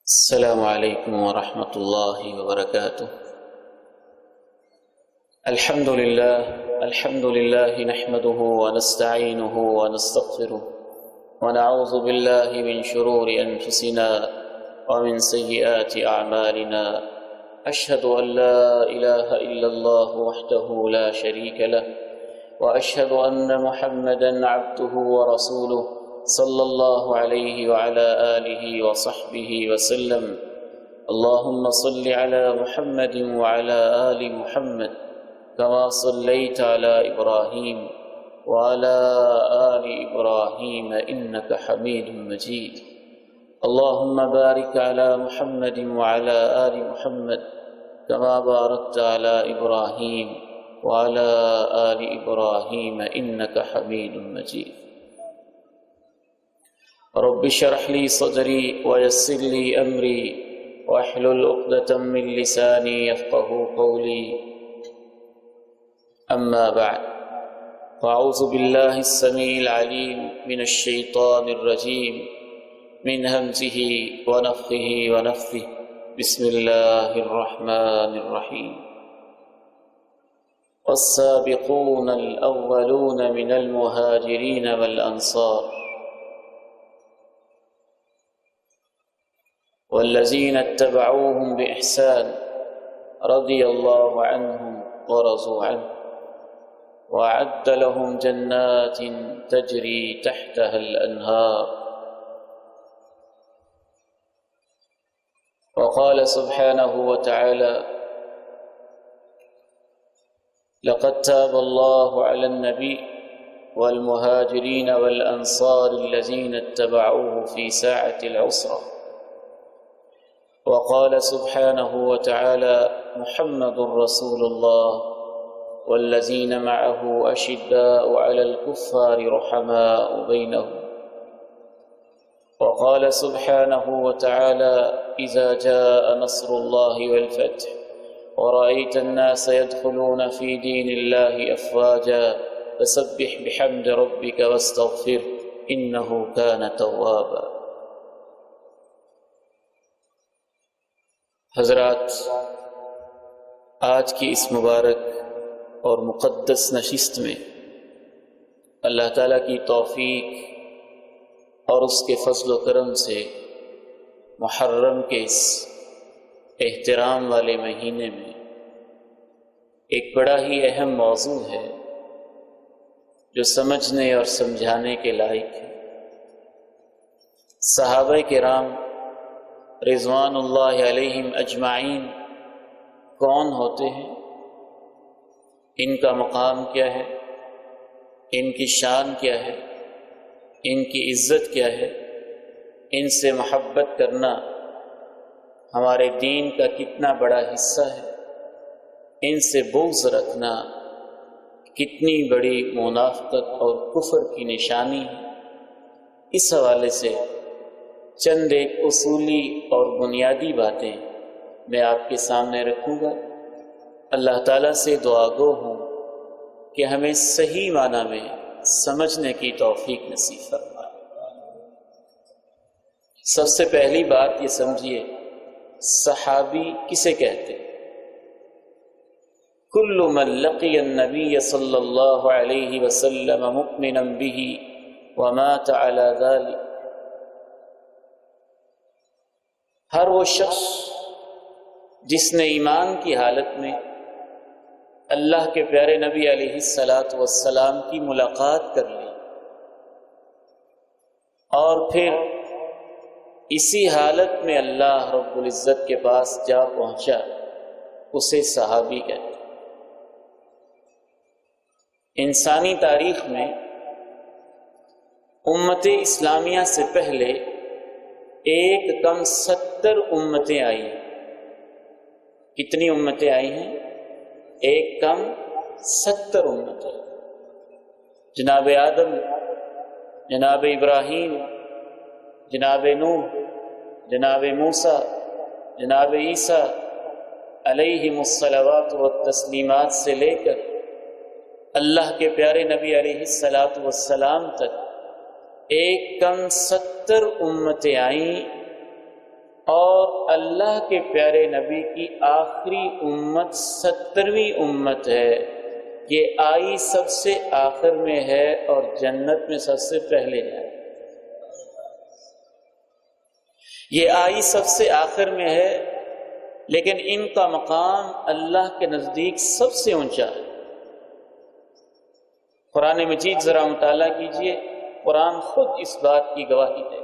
السلام علیکم ورحمۃ اللہ وبرکاتہ۔ الحمد للہ نحمده ونستعینه ونستغفره ونعوذ باللہ من شرور انفسنا ومن سیئات اعمالنا، اشہد ان لا الہ الا اللہ وحدہ لا شریک لہ واشہد ان محمدا عبدہ ورسولہ صلی اللہ علیہ وعلى آلہ وصحبہ وسلم۔ اللہم صل علی محمد وعلى آل محمد كما صلیت علی ابراہیم وعلى آل ابراہیم انک حمید مجید۔ اللہم بارک علی محمد وعلى آل محمد كما بارکت علی ابراہیم وعلى آل ابراہیم انک حمید مجید۔ رب اشرح لي صدري ويسر لي أمري واحلل عقدة من لساني يفقهوا قولي، أما بعد، فأعوذ بالله السميع العليم من الشيطان الرجيم من همزه ونفخه ونفثه، بسم الله الرحمن الرحيم۔ والسابقون الأولون من المهاجرين والأنصار والذین اتبعوهم بإحسان رضی اللہ عنہم ورضوا عنہ وأعد لهم جنات تجری تحتها الأنہار۔ وقال سبحانه وتعالى لقد تاب الله على النبي والمهاجرين والأنصار الذين اتبعوه في ساعة العسرة۔ وقال سبحانه وتعالى محمد رسول الله والذين معه أشداء على الكفار رحماء بينهم۔ وقال سبحانه وتعالى إذا جاء نصر الله والفتح ورأيت الناس يدخلون في دين الله أفواجا فسبح بحمد ربك واستغفره إنه كان توابا۔ حضرات، آج کی اس مبارک اور مقدس نشست میں اللہ تعالیٰ کی توفیق اور اس کے فضل و کرم سے محرم کے اس احترام والے مہینے میں ایک بڑا ہی اہم موضوع ہے جو سمجھنے اور سمجھانے کے لائق ہے۔ صحابہ کرام رضوان اللہ علیہم اجمعین کون ہوتے ہیں؟ ان کا مقام کیا ہے؟ ان کی شان کیا ہے؟ ان کی عزت کیا ہے؟ ان سے محبت کرنا ہمارے دین کا کتنا بڑا حصہ ہے؟ ان سے بغض رکھنا کتنی بڑی منافقت اور کفر کی نشانی ہے؟ اس حوالے سے چند ایک اصولی اور بنیادی باتیں میں آپ کے سامنے رکھوں گا۔ اللہ تعالیٰ سے دعا گو ہوں کہ ہمیں صحیح معنی میں سمجھنے کی توفیق نصیب فرمائے۔ سب سے پہلی بات یہ سمجھیے، صحابی کسے کہتے ہیں؟ کل من لقی النبی صلی اللہ علیہ وسلم مؤمنا به ومات على ذلك، ہر وہ شخص جس نے ایمان کی حالت میں اللہ کے پیارے نبی علیہ السلام کی ملاقات کر لی اور پھر اسی حالت میں اللہ رب العزت کے پاس جا پہنچا، اسے صحابی کہتے ہیں۔ انسانی تاریخ میں امت اسلامیہ سے پہلے ایک کم 70 امتیں آئی ہیں۔ کتنی امتیں آئی ہیں؟ ایک کم 70 امتیں۔ جناب آدم، جناب ابراہیم، جناب نوح، جناب موسیٰ، جناب عیسیٰ علیہم الصلوات والتسلیمات سے لے کر اللہ کے پیارے نبی علیہ السلام تک ایک کم 70 امتیں آئیں اور اللہ کے پیارے نبی کی آخری امت 70ویں امت ہے. یہ آئی سب سے آخر میں ہے اور جنت میں سب سے پہلے ہے. یہ آئی سب سے آخر میں ہے لیکن ان کا مقام اللہ کے نزدیک سب سے اونچا ہے. قرآن مجید ذرا مطالعہ کیجئے، قرآن خود اس بات کی گواہی دے.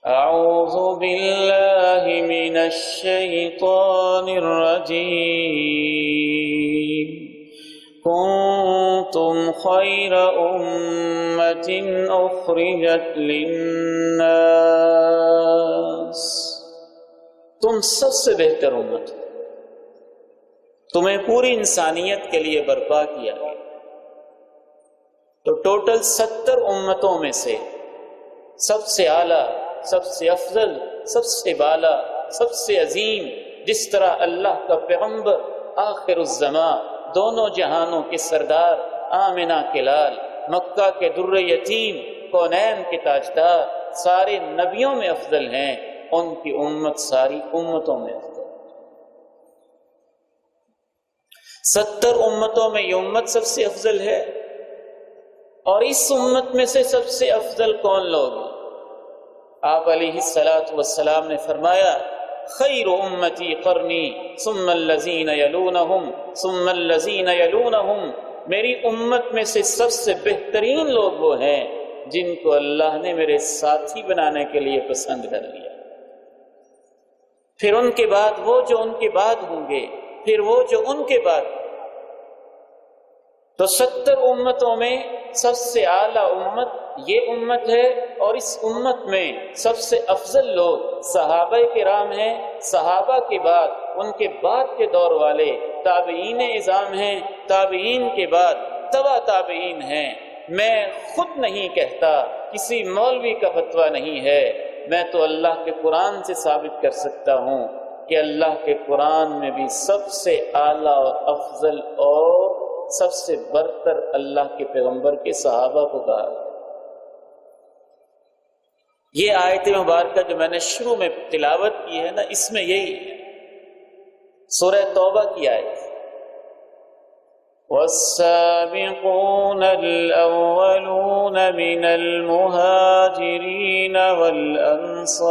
اعوذ باللہ من الشیطان الرجیم. کنتم خیر امت اخرجت للناس. تم سب سے بہتر امت ہو، تمہیں پوری انسانیت کے لیے برپا کیا گیا. تو ٹوٹل 70 امتوں میں سے سب سے اعلیٰ، سب سے افضل، سب سے بالا، سب سے عظیم، جس طرح اللہ کا پیغمبر آخر الزمان، دونوں جہانوں کے سردار، آمنہ کے لال، مکہ کے در یتیم، کونین کے تاجدار، سارے نبیوں میں افضل ہیں، ان کی امت ساری امتوں میں افضل. 70 امتوں میں یہ امت سب سے افضل ہے. اور اس امت میں سے سب سے افضل کون لوگ ہیں؟ آپ علیہ السلام نے فرمایا خیر امتی قرنی ثم الذین یلونہم ثم الذین یلونہم. میری امت میں سے سب سے بہترین لوگ وہ ہیں جن کو اللہ نے میرے ساتھی بنانے کے لیے پسند کر لیا. پھر ان کے بعد وہ جو ان کے بعد ہوں گے، پھر وہ جو ان کے بعد. تو 70 امتوں میں سب سے اعلیٰ امت یہ امت ہے، اور اس امت میں سب سے افضل لوگ صحابہ کرام ہیں. صحابہ کے بعد ان کے بعد کے دور والے تابعین اعظام ہیں، تابعین کے بعد تبع تابعین ہیں. میں خود نہیں کہتا، کسی مولوی کا فتویٰ نہیں ہے، میں تو اللہ کے قرآن سے ثابت کر سکتا ہوں کہ اللہ کے قرآن میں بھی سب سے اعلیٰ اور افضل اور سب سے برتر اللہ کے پیغمبر کے صحابہ کو کہا. یہ آیت مبارکہ جو میں نے شروع میں تلاوت کی ہے نا، اس میں یہی ہے، سورہ توبہ کی آیت. والسابقون الأولون من المهاجرين والأنصار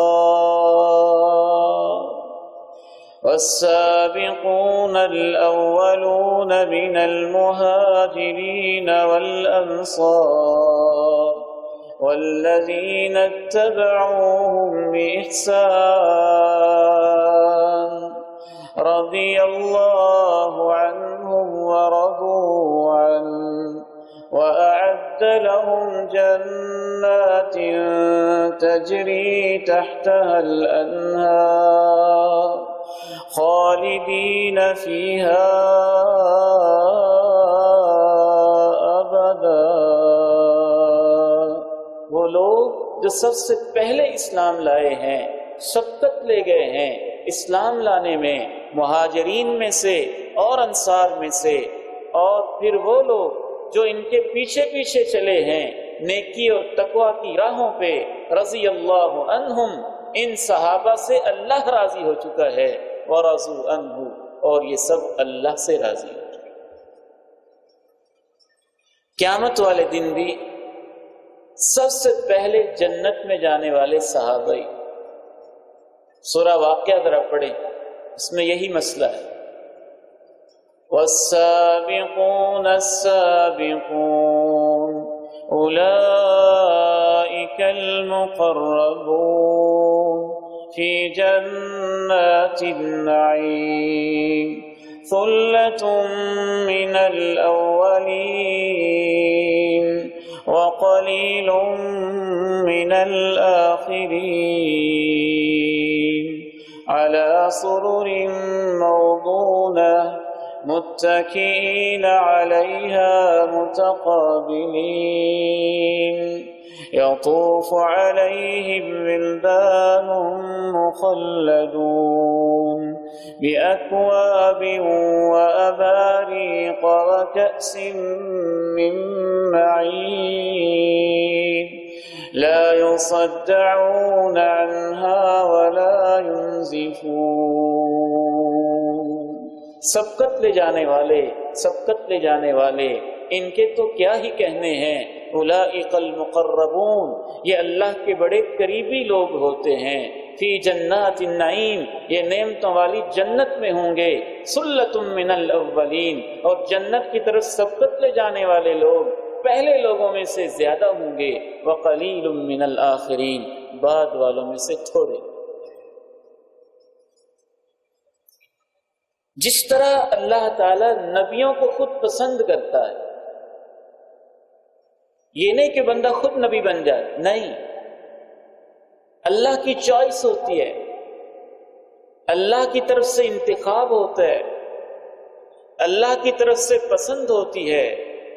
والسابقون الأولون من المهاجرين والأنصار والذين اتبعوهم بإحسان رضي الله عنهم ورضوا عنه وأعد لهم جنات تجري تحتها الأنهار خالدين فيها أبدا. وہ لوگ جو سب سے پہلے اسلام لائے ہیں، شبقت لے گئے ہیں اسلام لانے میں، مہاجرین میں سے اور انصار میں سے، اور پھر وہ لوگ جو ان کے پیچھے پیچھے چلے ہیں نیکی اور تقوی کی راہوں پہ، رضی اللہ عنہم، ان صحابہ سے اللہ راضی ہو چکا ہے، ورضوا عنہ، اور یہ سب اللہ سے راضی ہو چکے. قیامت والے دن بھی سب سے پہلے جنت میں جانے والے صحابہ. سورہ واقعہ ذرا پڑھیں، اس میں یہی مسئلہ ہے. والسابقون السابقون أولئك المقربون في جنات النعيم ثلة من الأولين وقليل من الآخرين على سرر موضونة متكئين عليها متقابلين يطوف عليهم ولدان مخلدون بأكواب وأباريق وكأس من معين لا يصدعون عنها ينزفون۔ سبقت لے جانے والے ان کے تو کیا ہی کہنے ہیں، اولئک المقربون، یہ اللہ کے بڑے قریبی لوگ ہوتے ہیں، فی جنات النعیم، یہ نعمتوں والی جنت میں ہوں گے، سلۃ من الاولین، اور جنت کی طرف سبقت لے جانے والے لوگ پہلے لوگوں میں سے زیادہ ہوں گے، وقلیل من الآخرین، بعد والوں میں سے تھوڑے۔ جس طرح اللہ تعالی نبیوں کو خود پسند کرتا ہے، یہ نہیں کہ بندہ خود نبی بن جائے، نہیں، اللہ کی چوائس ہوتی ہے، اللہ کی طرف سے انتخاب ہوتا ہے، اللہ کی طرف سے پسند ہوتی ہے۔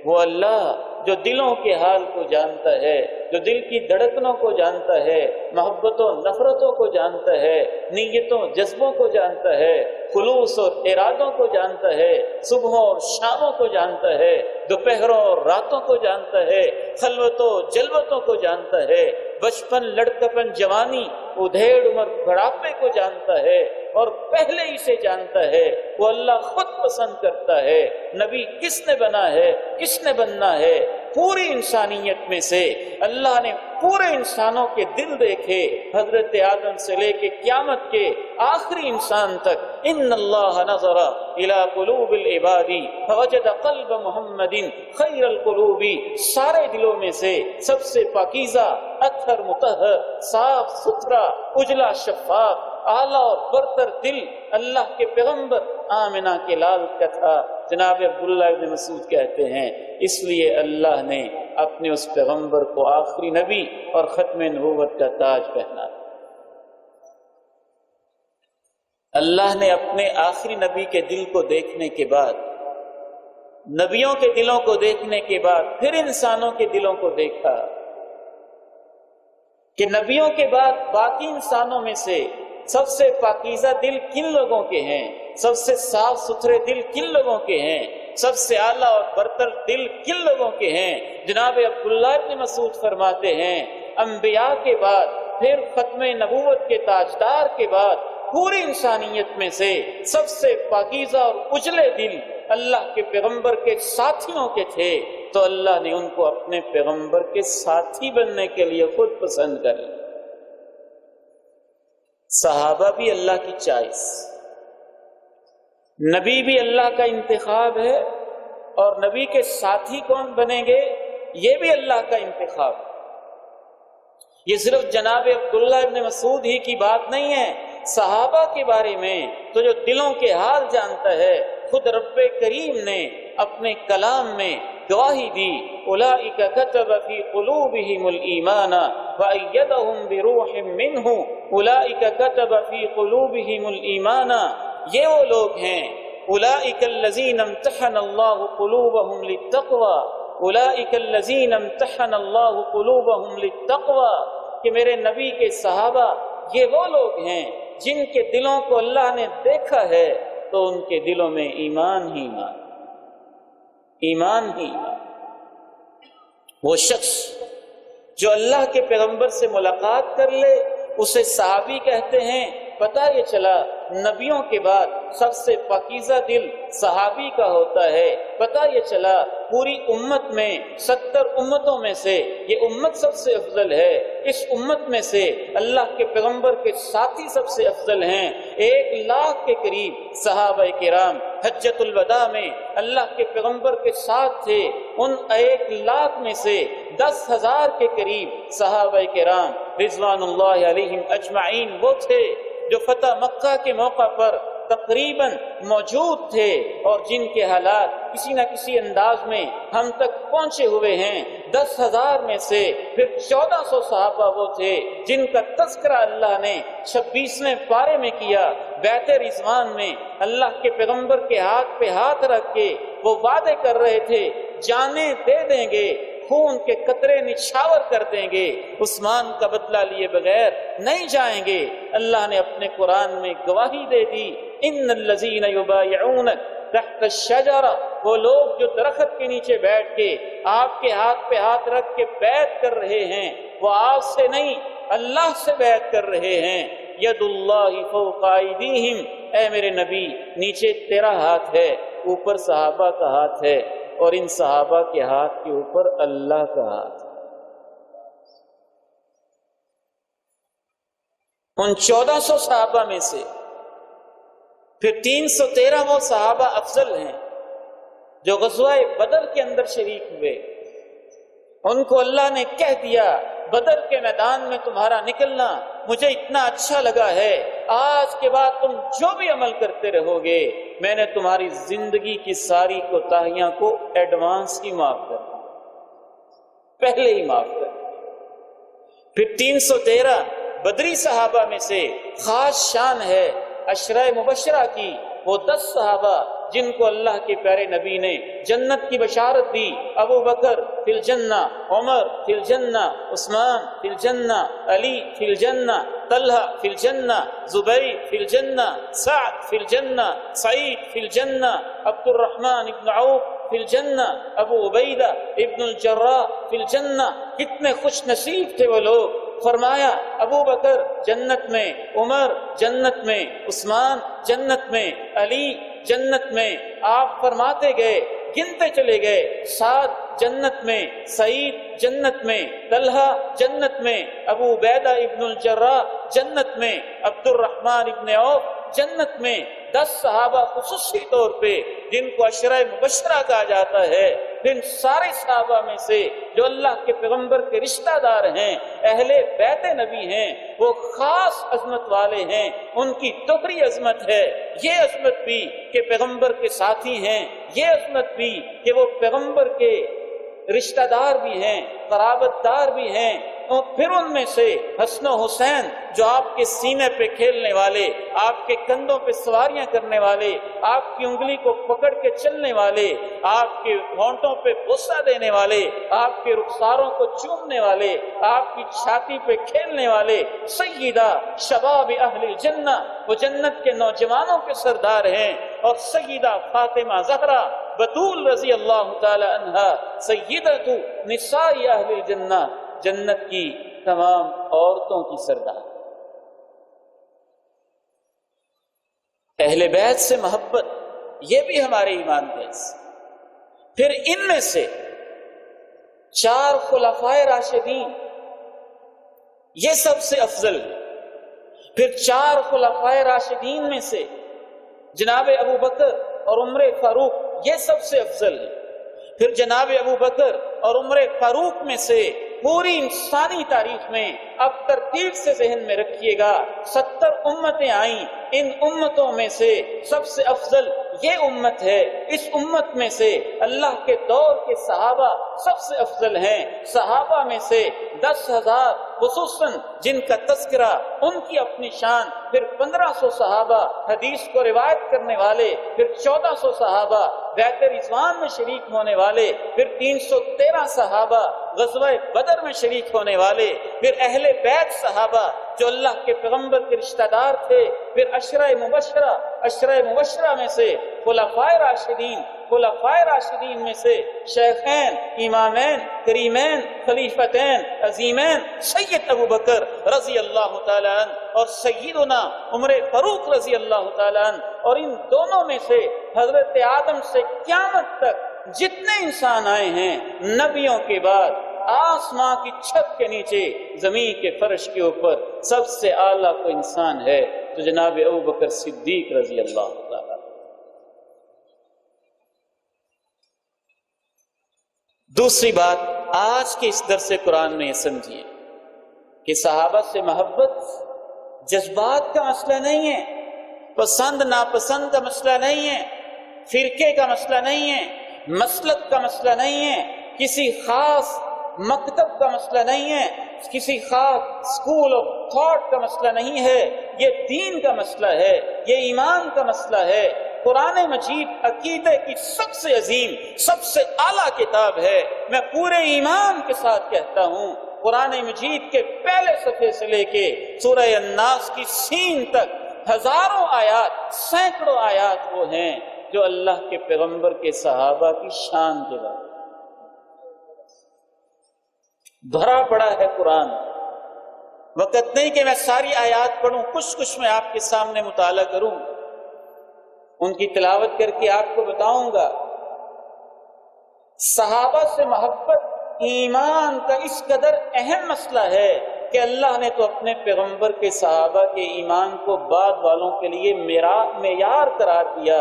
وہ اللہ جو دلوں کے حال کو جانتا ہے، جو دل کی دھڑکنوں کو جانتا ہے، محبتوں نفرتوں کو جانتا ہے، نیتوں جذبوں کو جانتا ہے، خلوص اور ارادوں کو جانتا ہے، صبحوں اور شاموں کو جانتا ہے، دوپہروں اور راتوں کو جانتا ہے، خلوتوں جلوتوں کو جانتا ہے، بچپن لڑکپن جوانی ادھیڑ عمر بڑھاپے کو جانتا ہے، اور پہلے ہی سے جانتا ہے۔ وہ اللہ خود پسند کرتا ہے نبی کس نے بنا ہے، کس نے بننا ہے۔ پوری انسانیت میں سے اللہ نے پورے انسانوں کے دل دیکھے، حضرت آدم سے لے کے قیامت کے آخری انسان تک۔ ان اللہ نظر الى قلوب العباد فوجد قلب محمد خیر القلوب، سارے دلوں میں سے سب سے پاکیزہ، اطہر، مطہر، صاف ستھرا، اجلا شفاف، اعلیٰ اور برتر دل اللہ کے پیغمبر آمنہ کے لال کا تھا۔ جناب عبداللہ ابن مسعود کہتے ہیں اس لیے اللہ نے اپنے اس پیغمبر کو آخری نبی اور ختم نبوت کا تاج پہنا۔ اللہ نے اپنے آخری نبی کے دل کو دیکھنے کے بعد، نبیوں کے دلوں کو دیکھنے کے بعد پھر انسانوں کے دلوں کو دیکھا کہ نبیوں کے بعد باقی انسانوں میں سے سب سے پاکیزہ دل کن لوگوں کے ہیں، سب سے صاف ستھرے دل کن لوگوں کے ہیں، سب سے اعلیٰ اور برتر دل کن لوگوں کے ہیں۔ جناب عبداللہ ابن مسعود فرماتے ہیں انبیاء کے بعد، پھر ختم نبوت کے تاجدار کے بعد پوری انسانیت میں سے سب سے پاکیزہ اور اجلے دل اللہ کے پیغمبر کے ساتھیوں کے تھے، تو اللہ نے ان کو اپنے پیغمبر کے ساتھی بننے کے لیے خود پسند کر لیا۔ صحابہ بھی اللہ کی چوائس، نبی بھی اللہ کا انتخاب ہے، اور نبی کے ساتھی کون بنیں گے یہ بھی اللہ کا انتخاب۔ یہ صرف جناب عبداللہ ابن مسعود ہی کی بات نہیں ہے، صحابہ کے بارے میں تو جو دلوں کے حال جانتا ہے، خود رب کریم نے اپنے کلام میں گواہی دی، اولئک کتب فی قلوبہم الایمان وأیدہم بروح منہ، اولئک کتب فی قلوبہم الایمان، یہ وہ لوگ ہیں، اولئک الذین امتحن اللہ قلوبہم للتقوی، اولئک الذین امتحن اللہ قلوبہم للتقوی، کہ میرے نبی کے صحابہ یہ وہ لوگ ہیں جن کے دلوں کو اللہ نے دیکھا ہے تو ان کے دلوں میں ایمان ہی ایمان، ایمان ہی ایمان۔ وہ شخص جو اللہ کے پیغمبر سے ملاقات کر لے اسے صحابی کہتے ہیں۔ پتہ یہ چلا نبیوں کے بعد سب سے پاکیزہ دل صحابی کا ہوتا ہے۔ پتہ یہ چلا پوری امت میں 70 امتوں میں سے یہ امت سب سے افضل ہے، اس امت میں سے اللہ کے پیغمبر کے ساتھی سب سے افضل ہیں۔ 1 لاکھ کے قریب صحابہ کرام حجۃ الوداع میں اللہ کے پیغمبر کے ساتھ تھے، ان 1 لاکھ میں سے 10,000 کے قریب صحابہ کرام رضوان اللہ علیہم اجمعین وہ تھے جو فتح مکہ کے موقع پر تقریباً موجود تھے، اور جن کے حالات کسی نہ کسی انداز میں ہم تک پہنچے ہوئے ہیں۔ 10,000 میں سے پھر 1400 صحابہ وہ تھے جن کا تذکرہ اللہ نے 26ویں پارے میں کیا۔ بیت رضوان میں اللہ کے پیغمبر کے ہاتھ پہ ہاتھ رکھ کے وہ وعدے کر رہے تھے جانیں دے دیں گے، خون کے قطرے نچھاور کر دیں گے، عثمان کا بدلہ لیے بغیر نہیں جائیں گے۔ اللہ نے اپنے قرآن میں گواہی دے دی، ان الذین یبایعونک تحت الشجرہ، وہ لوگ جو درخت کے نیچے بیٹھ کے آپ کے ہاتھ پہ ہاتھ رکھ کے بیعت کر رہے ہیں، وہ آپ سے نہیں اللہ سے بیعت کر رہے ہیں۔ ید اللہ فوق ایدیہم، اے میرے نبی نیچے تیرا ہاتھ ہے، اوپر صحابہ کا ہاتھ ہے، اور ان صحابہ کے ہاتھ کے اوپر اللہ کا ہاتھ ہے۔ ان 1400 صحابہ میں سے پھر 313 وہ صحابہ افضل ہیں جو غزوہ بدر کے اندر شریک ہوئے۔ ان کو اللہ نے کہہ دیا بدر کے میدان میں تمہارا نکلنا مجھے اتنا اچھا لگا ہے، آج کے بعد تم جو بھی عمل کرتے رہو گے میں نے تمہاری زندگی کی ساری کوتاہیاں کو ایڈوانس ہی معاف کر دیا، پہلے ہی معاف کر دیا۔ پھر 313 بدری صحابہ میں سے خاص شان ہے عشرہ مبشرہ کی، وہ 10 صحابہ جن کو اللہ کے پیارے نبی نے جنت کی بشارت دی، ابو بکر فی الجنہ، عمر فی الجنہ، عثمان فی الجنہ، علی فی الجنہ، طلحہ فی الجنہ، زبیر فی الجنہ، سعد فی الجنہ، سعید فی الجنہ، عبد الرحمن ابن عوف فی الجنہ، ابو عبیدہ ابن الجراح فی الجنہ۔ کتنے خوش نصیب تھے وہ لوگ۔ فرمایا ابو بکر جنت میں، عمر جنت میں، عثمان جنت میں، علی جنت میں۔ آپ فرماتے گئے، گنتے چلے گئے، سعد جنت میں، سعید جنت میں، طلحہ جنت میں، ابو عبیدہ ابن الجراح جنت میں، عبد الرحمن ابن عوف جنت میں۔ 10 صحابہ خصوصی طور پہ جن کو عشرہ مبشرہ کہا جاتا ہے، ان سارے صحابہ میں سے جو اللہ کے پیغمبر کے رشتہ دار ہیں، اہل بیت نبی ہیں، وہ خاص عظمت والے ہیں، ان کی دوہری عظمت ہے۔ یہ عظمت بھی کہ پیغمبر کے ساتھی ہیں، یہ عظمت بھی کہ وہ پیغمبر کے رشتہ دار بھی ہیں، قرابت دار بھی ہیں۔ اور پھر ان میں سے حسن و حسین جو آپ کے سینے پہ کھیلنے والے، آپ کے کندھوں پہ سواریاں کرنے والے، آپ کی انگلی کو پکڑ کے چلنے والے، آپ کے ہونٹوں پہ بوسہ دینے والے، آپ کے رخساروں کو چومنے والے، آپ کی چھاتی پہ کھیلنے والے، سیدہ شباب اہل الجنہ، وہ جنت کے نوجوانوں کے سردار ہیں، اور سیدہ فاطمہ زہرا بطول رضی اللہ تعالی عنہا سیدۃ نساء اہل الجنہ، جنت کی تمام عورتوں کی سردار۔ اہل بیت سے محبت یہ بھی ہمارے ایمان کا حصہ۔ پھر ان میں سے 4 خلفائے راشدین یہ سب سے افضل ہے۔ پھر 4 خلفائے راشدین میں سے جناب ابو بکر اور عمر فاروق یہ سب سے افضل ہے۔ پھر جناب ابو بکر اور عمر فاروق میں سے پوری انسانی تاریخ میں اب ترتیب سے ذہن میں رکھیے گا 70 امتیں آئیں، ان امتوں میں سے سب سے افضل یہ امت ہے۔ اس امت میں سے اللہ کے دور کے صحابہ سب سے افضل ہیں۔ صحابہ میں سے 10,000 خصوصاً جن کا تذکرہ، ان کی اپنی شان، پھر 1500 صحابہ حدیث کو روایت کرنے والے، پھر 1400 صحابہ بیعت رضوان میں شریک ہونے والے، پھر 313 صحابہ غزوہ بدر میں شریک ہونے والے، پھر اہل بیت صحابہ جو اللہ کے پیغمبر کے رشتہ دار تھے، پھر عشرہ مبشرہ میں سے خلفائے راشدین میں سے شیخین، امامین، کریمین، خلیفتین، عظیمین سید ابو بکر رضی اللہ تعالیٰ عنہ اور سیدنا عمر فاروق رضی اللہ تعالیٰ عنہ، اور ان دونوں میں سے حضرت آدم سے قیامت تک جتنے انسان آئے ہیں نبیوں کے بعد، آسمان کی چھت کے نیچے، زمین کے فرش کے اوپر سب سے اعلیٰ کوئی انسان ہے تو جناب ابو بکر صدیق رضی اللہ تعالیٰ۔ دوسری بات آج کے اس درس قرآن میں یہ سمجھیے کہ صحابہ سے محبت جذبات کا مسئلہ نہیں ہے، پسند ناپسند کا مسئلہ نہیں ہے، فرقے کا مسئلہ نہیں ہے، مسلک کا مسئلہ نہیں ہے، کسی خاص مکتب کا مسئلہ نہیں ہے، کسی خاص اسکول آف تھاٹ کا مسئلہ نہیں ہے، یہ دین کا مسئلہ ہے، یہ ایمان کا مسئلہ ہے۔ قرآن مجید عقیدے کی سب سے عظیم، سب سے اعلیٰ کتاب ہے۔ میں پورے ایمان کے ساتھ کہتا ہوں قرآن مجید کے پہلے صفحے سے لے کے سورہ الناس کی سین تک ہزاروں آیات، سینکڑوں آیات وہ ہیں جو اللہ کے پیغمبر کے صحابہ کی شان کے بارے بھرا پڑا ہے۔ قرآن وقت نہیں کہ میں ساری آیات پڑھوں، کچھ کچھ میں آپ کے سامنے مطالعہ کروں، ان کی تلاوت کر کے آپ کو بتاؤں گا۔ صحابہ سے محبت ایمان کا اس قدر اہم مسئلہ ہے کہ اللہ نے تو اپنے پیغمبر کے صحابہ کے ایمان کو بعد والوں کے لیے معیار قرار دیا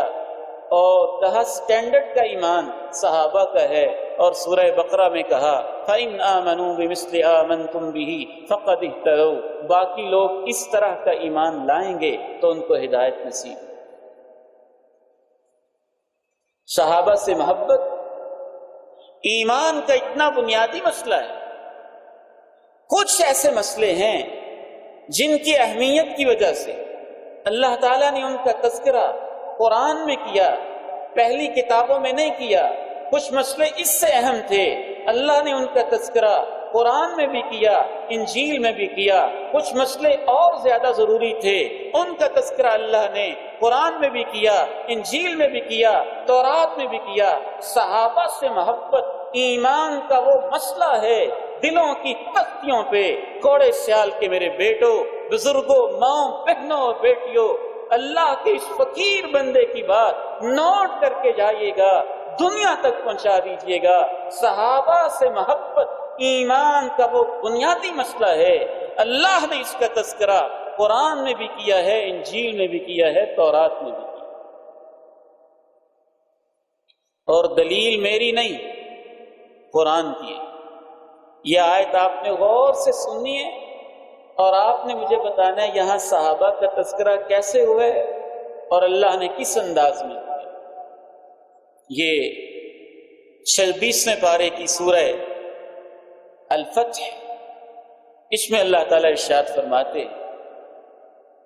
اور کہا سٹینڈرڈ کا ایمان صحابہ کا ہے، اور سورہ بقرہ میں کہا فَإِنْ آمَنُوا بِمِثْلِ آمَنْتُمْ بِهِ فَقَدِ اهْتَدَوْا، باقی لوگ اس طرح کا ایمان لائیں گے تو ان کو ہدایت نصیب۔ صحابہ سے محبت ایمان کا اتنا بنیادی مسئلہ ہے۔ کچھ ایسے مسئلے ہیں جن کی اہمیت کی وجہ سے اللہ تعالیٰ نے ان کا تذکرہ قرآن میں کیا، پہلی کتابوں میں نہیں کیا۔ کچھ مسئلے اس سے اہم تھے، اللہ نے ان کا تذکرہ قرآن میں بھی کیا، انجیل میں بھی کیا۔ کچھ مسئلے اور زیادہ ضروری تھے، ان کا تذکرہ اللہ نے قرآن میں بھی کیا، انجیل میں بھی کیا، تورات میں بھی کیا۔ صحابہ سے محبت ایمان کا وہ مسئلہ ہے، دلوں کی تختیوں پہ کوڑے سیال کے میرے بیٹوں، بزرگوں، ماؤں، بہنوں اور بیٹیوں، اللہ کے اس فقیر بندے کی بات نوٹ کر کے جائیے گا، دنیا تک پہنچا دیجیے گا۔ صحابہ سے محبت ایمان کا وہ بنیادی مسئلہ ہے۔ اللہ نے اس کا تذکرہ قرآن میں بھی کیا ہے، انجیل میں بھی کیا ہے، تورات میں بھی کیا۔ اور دلیل میری نہیں، قرآن کی ہے۔ یہ آیت آپ نے غور سے سننی ہے اور آپ نے مجھے بتانا ہے یہاں صحابہ کا تذکرہ کیسے ہوا ہے اور اللہ نے کس انداز میں کیا۔ یہ 26ویں پارے کی سورہ الفتح، اس میں اللہ تعالیٰ ارشاد فرماتے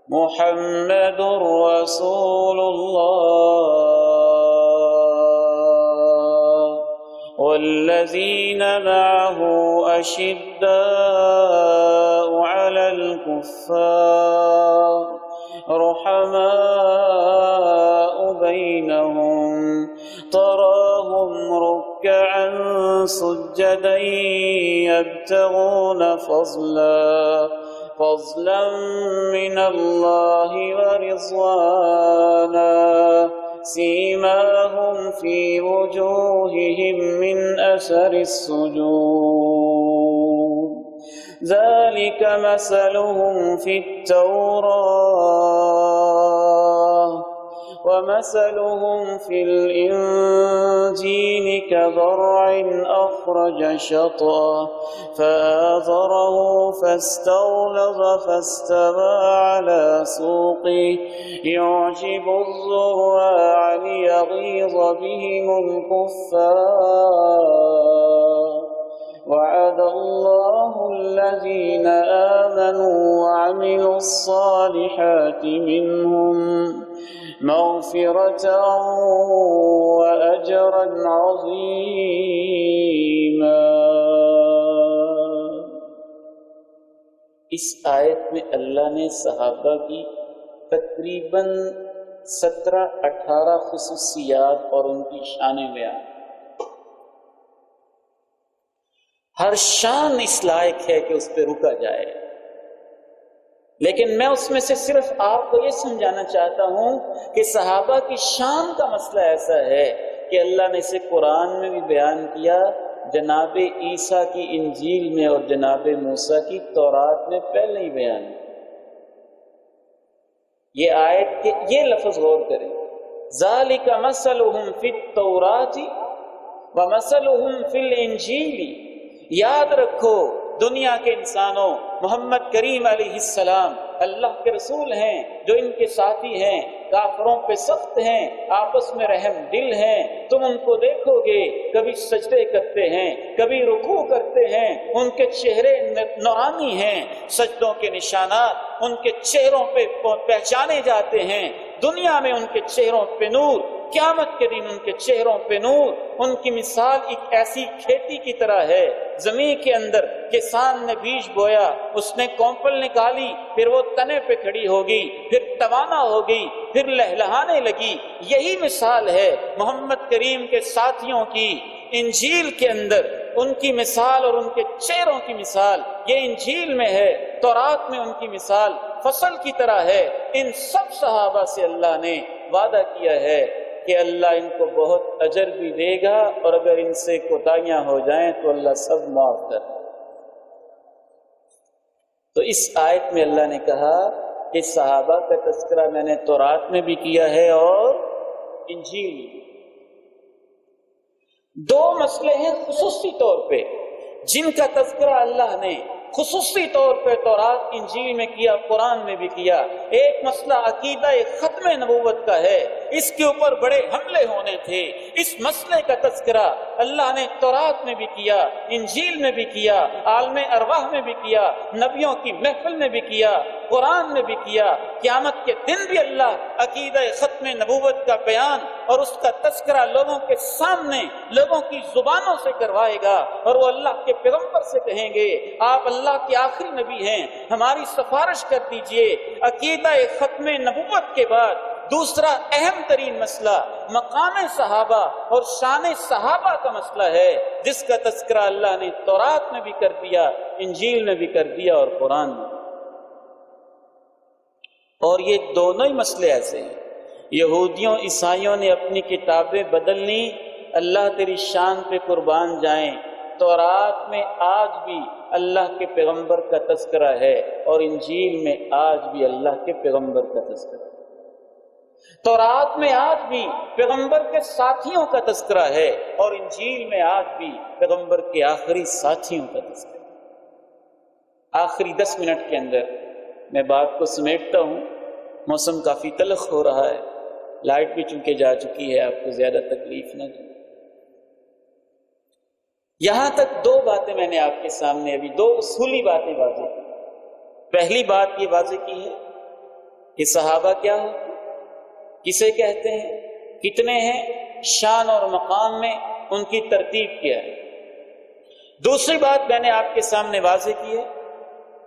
محمد رسول اللہ والذین معه اشداء علی الکفار رحماء بینہم تراہم رکعا سجدا یبتغون فضلا من اللہ ورضوانا سیماہم فی وجوہہم من اثر السجود ذلك مثلهم في التوراة ومثلهم في الإنجيل كزرع أخرج شطأه فآزره فاستغلظ فاستوى على سوقه يعجب الزراع ليغيظ بهم الكفار وعد الله الذين آمنوا وعملوا الصالحات منهم مغفرة وأجرا عظيما۔ اس آیت میں اللہ نے صحابہ کی تقریباً 17-18 خصوصیات اور ان کی شانیں بیان۔ ہر شان اس لائق ہے کہ اس پہ رکا جائے، لیکن میں اس میں سے صرف آپ کو یہ سمجھانا چاہتا ہوں کہ صحابہ کی شان کا مسئلہ ایسا ہے کہ اللہ نے اسے قرآن میں بھی بیان کیا، جناب عیسیٰ کی انجیل میں اور جناب موسیٰ کی تورات میں پہلے ہی بیان کیا۔ یہ آیت کے یہ لفظ غور کریں، ذالک مثلہم فی التوراۃ ومثلہم فی الانجیل۔ یاد رکھو دنیا کے انسانوں، محمد کریم علیہ السلام اللہ کے رسول ہیں جو ان کے ساتھی ہیں، کافروں پہ سخت ہیں، آپس میں رحم دل ہیں۔ تم ان کو دیکھو گے کبھی سجدے کرتے ہیں، کبھی رکوع کرتے ہیں، ان کے چہرے نورانی ہیں، سجدوں کے نشانات ان کے چہروں پہ پہچانے جاتے ہیں۔ دنیا میں ان کے چہروں پہ نور، قیامت کے دن ان کے چہروں پہ نور۔ ان کی مثال ایک ایسی کھیتی کی طرح ہے، زمین کے اندر کسان نے بیج بویا، اس نے کونپل نکالی، پھر وہ تنے پہ کھڑی ہوگی، پھر توانا ہوگی، پھر لہلہانے لگی۔ یہی مثال ہے محمد کریم کے ساتھیوں کی انجیل کے اندر۔ ان کی مثال اور ان کے چہروں کی مثال یہ انجیل میں ہے، تورات میں ان کی مثال فصل کی طرح ہے۔ ان سب صحابہ سے اللہ نے وعدہ کیا ہے کہ اللہ ان کو بہت اجر بھی دے گا، اور اگر ان سے کوتاہیاں ہو جائیں تو اللہ سب معاف کر دے۔ تو اس آیت میں اللہ نے کہا کہ صحابہ کا تذکرہ میں نے تورات میں بھی کیا ہے اور انجیل میں۔ دو مسئلے ہیں خصوصی طور پہ جن کا تذکرہ اللہ نے خصوصی طور پہ تورات انجیل میں کیا، قرآن میں بھی کیا۔ ایک مسئلہ عقیدہ ختم نبوت کا ہے، اس کے اوپر بڑے حملے ہونے تھے۔ اس مسئلے کا تذکرہ اللہ نے تورات میں بھی کیا، انجیل میں بھی کیا، عالم ارواح میں بھی کیا، نبیوں کی محفل میں بھی کیا، قرآن میں بھی کیا۔ قیامت کے دن بھی اللہ عقیدہ ختم نبوت کا بیان اور اس کا تذکرہ لوگوں کے سامنے لوگوں کی زبانوں سے کروائے گا، اور وہ اللہ کے پیغمبر سے کہیں گے آپ اللہ کے آخری نبی ہیں، ہماری سفارش کر دیجئے۔ عقیدہ ختم نبوت کے بعد دوسرا اہم ترین مسئلہ مقام صحابہ اور شان صحابہ کا مسئلہ ہے، جس کا تذکرہ اللہ نے تورات میں بھی کر دیا، انجیل میں بھی کر دیا اور قرآن میں۔ اور یہ دونوں ہی مسئلے ایسے ہیں، یہودیوں عیسائیوں نے اپنی کتابیں بدل لی، اللہ تیری شان پہ قربان جائیں۔ تورات میں آج بھی اللہ کے پیغمبر کا تذکرہ ہے اور انجیل میں آج بھی اللہ کے پیغمبر کا تذکرہ ہے۔ تورات میں آج بھی پیغمبر کے ساتھیوں کا تذکرہ ہے اور انجیل میں آج بھی پیغمبر کے آخری ساتھیوں کا تذکرہ ہے۔ آخری 10 منٹ کے اندر میں بات کو سمیٹتا ہوں، موسم کافی تلخ ہو رہا ہے، لائٹ بھی چونکہ جا چکی ہے، آپ کو زیادہ تکلیف نہ دوں۔ یہاں تک دو باتیں میں نے آپ کے سامنے ابھی دو اصولی باتیں واضح کی۔ پہلی بات یہ واضح کی ہے کہ صحابہ کیا ہوتے ہیں، کسے کہتے ہیں، کتنے ہیں، شان اور مقام میں ان کی ترتیب کیا ہے۔ دوسری بات میں نے آپ کے سامنے واضح کی ہے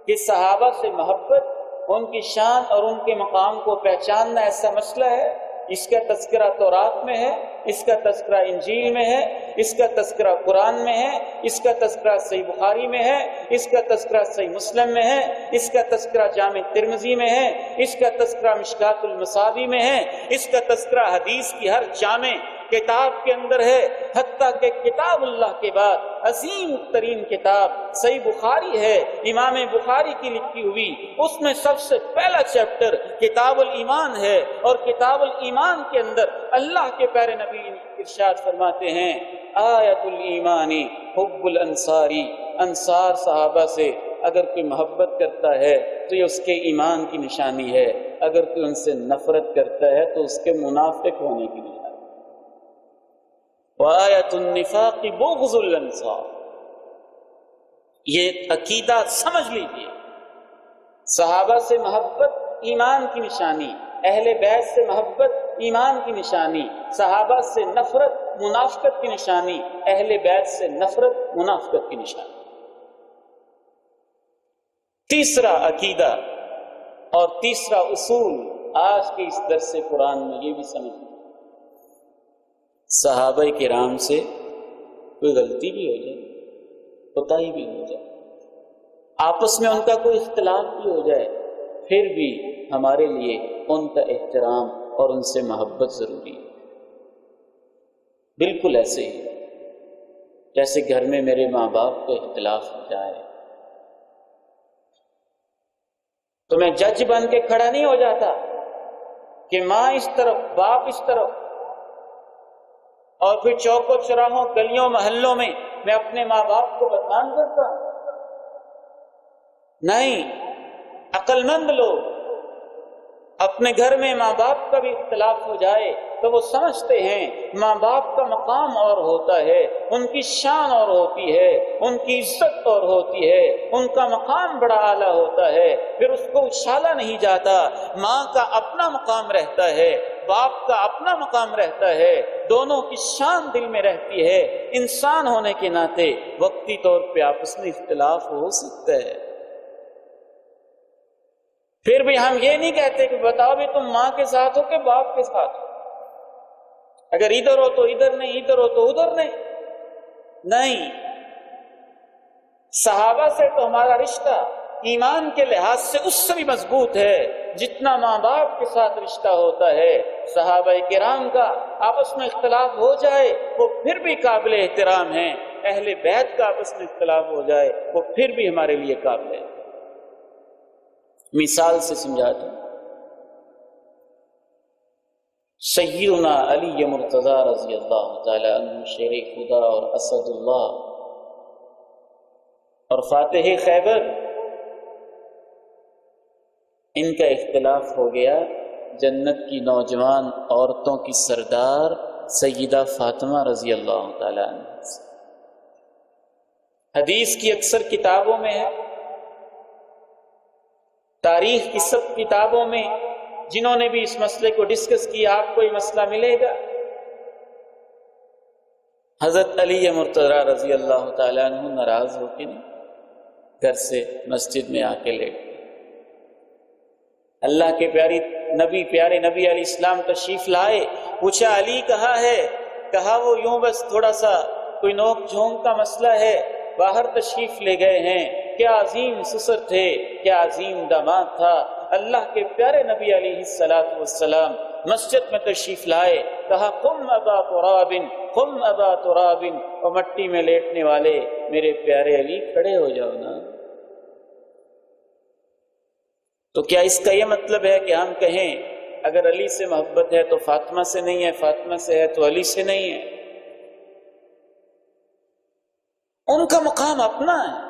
کہ صحابہ سے محبت، ان کی شان اور ان کے مقام کو پہچاننا ایسا مسئلہ ہے، اس کا تذکرہ تورات میں ہے، اس کا تذکرہ انجیل میں ہے، اس کا تذکرہ قرآن میں ہے، اس کا تذکرہ صحیح بخاری میں ہے، اس کا تذکرہ صحیح مسلم میں ہے، اس کا تذکرہ جامع ترمذی میں ہے، اس کا تذکرہ مشکات المصابیح میں ہے، اس کا تذکرہ حدیث کی ہر جامع کتاب کے اندر ہے، حتیٰ کہ کتاب اللہ کے بعد عظیم ترین کتاب صحیح بخاری ہے، امام بخاری کی لکھی ہوئی، اس میں سب سے پہلا چیپٹر کتاب الایمان ہے، اور کتاب الایمان کے اندر اللہ کے پیارے نبی ارشاد فرماتے ہیں آیت الایمان حب الانصاری، انصار صحابہ سے اگر کوئی محبت کرتا ہے تو یہ اس کے ایمان کی نشانی ہے، اگر کوئی ان سے نفرت کرتا ہے تو اس کے منافق ہونے کی نشانی۔ وآیت النفاق بغض الانصار، یہ عقیدہ سمجھ لیجیے، صحابہ سے محبت ایمان کی نشانی، اہل بیت سے محبت ایمان کی نشانی، صحابہ سے نفرت منافقت کی نشانی، اہل بیت سے نفرت منافقت کی نشانی۔ تیسرا عقیدہ اور تیسرا اصول آج کے اس درس قرآن میں یہ بھی سمجھ، صحابہ کرام سے کوئی غلطی بھی ہو جائے، کوتاہی بھی ہو جائے، آپس میں ان کا کوئی اختلاف بھی ہو جائے، پھر بھی ہمارے لیے ان کا احترام اور ان سے محبت ضروری ہے۔ بالکل ایسے ہی جیسے گھر میں میرے ماں باپ کو اختلاف ہو جائے تو میں جج بن کے کھڑا نہیں ہو جاتا کہ ماں اس طرف باپ اس طرف، اور پھر چوکوں چوراہوں گلیوں محلوں میں میں اپنے ماں باپ کو بدنام کرتا ہوں۔ نہیں، عقل مند لوگ اپنے گھر میں ماں باپ کا بھی اختلاف ہو جائے تو وہ سمجھتے ہیں ماں باپ کا مقام اور ہوتا ہے، ان کی شان اور ہوتی ہے، ان کی عزت اور ہوتی ہے، ان کا مقام بڑا اعلیٰ ہوتا ہے، پھر اس کو اچھالا نہیں جاتا۔ ماں کا اپنا مقام رہتا ہے، باپ کا اپنا مقام رہتا ہے، دونوں کی شان دل میں رہتی ہے۔ انسان ہونے کے ناطے وقتی طور پہ آپس میں اختلاف ہو سکتا ہے، پھر بھی ہم یہ نہیں کہتے کہ بتاؤ بھی تم ماں کے ساتھ ہو کہ باپ کے ساتھ ہو، اگر ادھر ہو تو ادھر نہیں، ادھر ہو تو ادھر نہیں۔ صحابہ سے تو ہمارا رشتہ ایمان کے لحاظ سے اس سے بھی مضبوط ہے جتنا ماں باپ کے ساتھ رشتہ ہوتا ہے۔ صحابہ کرام کا آپس میں اختلاف ہو جائے وہ پھر بھی قابل احترام ہیں، اہل بیت کا آپس میں اختلاف ہو جائے وہ پھر بھی ہمارے لیے قابل ہے۔ مثال سے سمجھاتا ہوں، سیدنا علی مرتضی رضی اللہ تعالی عنہ شیر خدا اور اسد اللہ اور فاتح خیبر، ان کا اختلاف ہو گیا جنت کی نوجوان عورتوں کی سردار سیدہ فاطمہ رضی اللہ تعالی عنہ سے۔ حدیث کی اکثر کتابوں میں ہے، تاریخ کی سب کتابوں میں جنہوں نے بھی اس مسئلے کو ڈسکس کیا آپ کو یہ مسئلہ ملے گا۔ حضرت علی مرتضی رضی اللہ تعالیٰ عنہ ناراض ہو کے گھر سے مسجد میں آ کے لیٹ گئے۔ اللہ کے پیارے نبی علیہ السلام تشریف لائے، پوچھا علی کہاں ہے؟ کہا وہ یوں بس تھوڑا سا کوئی نوک جھونک کا مسئلہ ہے، باہر تشریف لے گئے ہیں۔ کیا عظیم سسر تھے، کیا عظیم داماد تھا۔ اللہ کے پیارے نبی علیہ السلام مسجد میں تشریف لائے، کہا قم ابا تراب، قم ابا تراب، اور مٹی میں لیٹنے والے میرے پیارے علی کھڑے ہو جاؤ نا۔ تو کیا اس کا یہ مطلب ہے کہ ہم کہیں اگر علی سے محبت ہے تو فاطمہ سے نہیں ہے، فاطمہ سے ہے تو علی سے نہیں ہے؟ ان کا مقام اپنا ہے،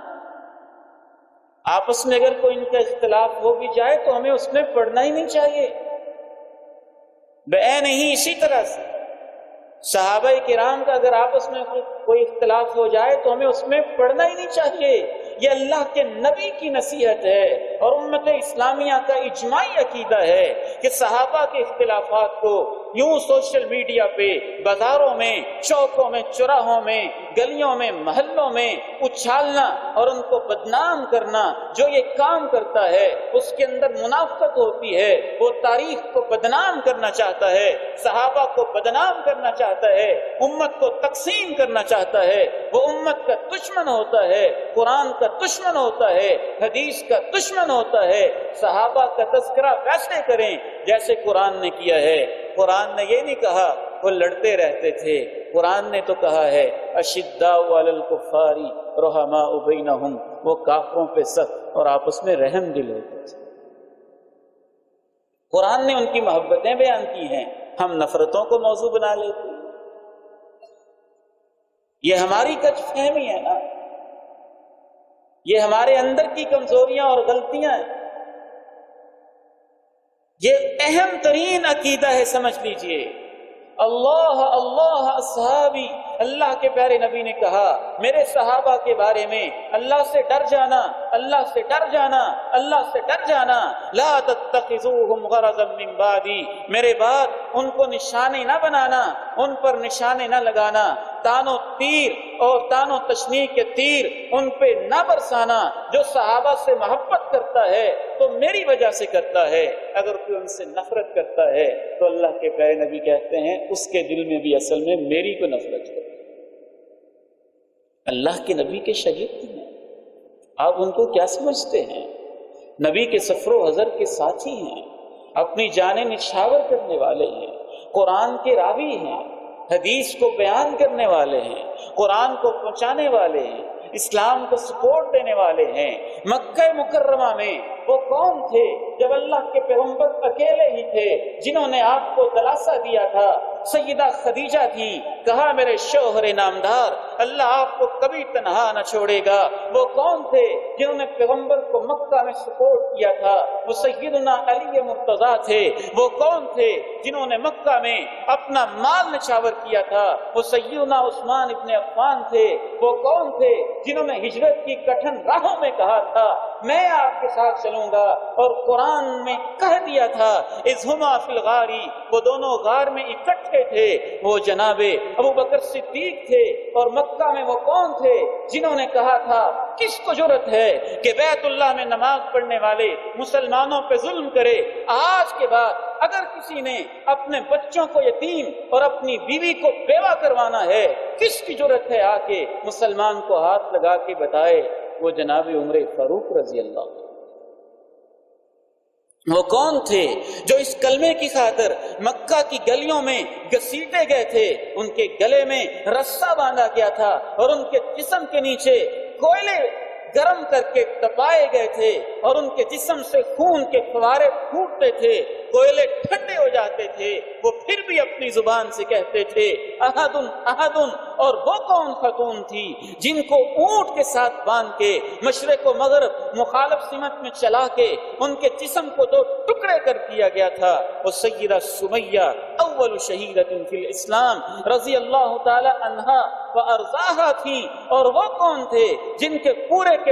آپس میں اگر کوئی ان کا اختلاف ہو بھی جائے تو ہمیں اس میں پڑنا ہی نہیں چاہیے۔ بے نہیں اسی طرح سے صحابہ کرام کا اگر آپس میں کوئی اختلاف ہو جائے تو ہمیں اس میں پڑنا ہی نہیں چاہیے۔ یہ اللہ کے نبی کی نصیحت ہے اور امت اسلامیہ کا اجماعی عقیدہ ہے کہ صحابہ کے اختلافات کو یوں سوشل میڈیا پہ، بازاروں میں، چوکوں میں، چوراہوں میں، گلیوں میں، محلوں میں اچھالنا اور ان کو بدنام کرنا، جو یہ کام کرتا ہے اس کے اندر منافقت ہوتی ہے۔ وہ تاریخ کو بدنام کرنا چاہتا ہے، صحابہ کو بدنام کرنا چاہتا ہے، امت کو تقسیم کرنا چاہتا ہے، وہ امت کا دشمن ہوتا ہے، قرآن کا دشمن ہوتا ہے، حدیث کا دشمن ہوتا ہے۔ صحابہ کا تذکرہ ویسے کریں جیسے قرآن نے کیا ہے۔ قرآن نے یہ نہیں کہا وہ لڑتے رہتے تھے، قرآن نے تو کہا ہے اشداء علی الکفار رحماء بینہم، وہ کافروں پہ سخت اور آپس میں رحم دل ہوتے تھے۔ قرآن نے ان کی محبتیں بیان کی ہیں، ہم نفرتوں کو موضوع بنا لیتے ہیں۔ یہ ہماری کج فہمی ہے نا، یہ ہمارے اندر کی کمزوریاں اور غلطیاں ہیں۔ یہ اہم ترین عقیدہ ہے، سمجھ لیجئے۔ اللہ اللہ اصحابی، اللہ کے پیارے نبی نے کہا میرے صحابہ کے بارے میں اللہ سے ڈر جانا، اللہ سے ڈر جانا، اللہ سے ڈر جانا۔ لا تتخذوہم غرضا من بعدی، میرے بعد ان کو نشانے نہ بنانا، ان پر نشانے نہ لگانا، تان و تیر اور تان و تشنیع کے تیر ان پہ نہ برسانا۔ جو صحابہ سے محبت کرتا ہے تو میری وجہ سے کرتا ہے، اگر کوئی ان سے نفرت کرتا ہے تو اللہ کے پیارے نبی کہتے ہیں اس کے دل میں بھی اصل میں میری کو نفرت ہے۔ اللہ کے نبی کے شاگرد ہیں، آپ ان کو کیا سمجھتے ہیں؟ نبی کے سفر و حضر کے ساتھی ہیں، اپنی جانیں نچھاور کرنے والے ہیں، قرآن کے راوی ہیں، حدیث کو بیان کرنے والے ہیں، قرآن کو پہنچانے والے ہیں، اسلام کو سپورٹ دینے والے ہیں۔ مکہ مکرمہ میں وہ کون تھے جب اللہ کے پیغمبر اکیلے ہی تھے جنہوں نے آپ کو دلاسا دیا تھا؟ سیدہ خدیجہ تھی، کہا میرے شوہر نامدار اللہ آپ کو کبھی تنہا نہ چھوڑے گا۔ وہ کون تھے جنہوں نے پیغمبر کو مکہ میں سپورٹ کیا تھا؟ وہ سیدنا علی مرتضی تھے۔ وہ کون تھے جنہوں نے مکہ میں اپنا مال نچھاور کیا تھا؟ وہ سیدنا عثمان ابن عفان تھے۔ وہ کون تھے جنہوں نے ہجرت کی کٹھن راہوں میں کہا تھا میں آپ کے ساتھ چلوں گا، اور قرآن میں کہہ دیا تھا اذ ہما فی الغار، وہ دونوں غار میں اکٹھے تھے، وہ جناب ابو بکر صدیق تھے۔ اور مکہ میں وہ کون تھے جنہوں نے کہا تھا کس کو جرأت ہے کہ بیت اللہ میں نماز پڑھنے والے مسلمانوں پہ ظلم کرے؟ آج کے بعد اگر کسی نے اپنے بچوں کو یتیم اور اپنی بیوی کو بیوہ کروانا ہے، کس کی جرأت ہے آ کے مسلمان کو ہاتھ لگا کے بتائے وہ جناب عمر فاروق رضی اللہ عنہ۔ وہ کون تھے جو اس کلمے کی خاطر مکہ کی گلیوں میں گھسیٹے گئے تھے، ان کے گلے میں رسا باندھا گیا تھا اور ان کے جسم کے نیچے کوئلے گرم کر کے تپائے گئے تھے اور ان کے جسم سے خون کے فوارے پھوٹتے تھے، کوئلے ٹھنڈے ہو جاتے تھے، وہ پھر بھی اپنی زبان سے کہتے تھے احدن احدن۔ اور وہ کون خاتون تھی جن کو اونٹ کے ساتھ باندھ کے مشرق و مغرب مخالف سمت میں چلا کے ان کے جسم کو دو ٹکڑے کر دیا گیا تھا؟ وہ سیدہ سمیہ اول شہیدۃ فی الاسلام رضی اللہ تعالی عنہا و ارضاہا تھی۔ اور وہ کون تھے جن کے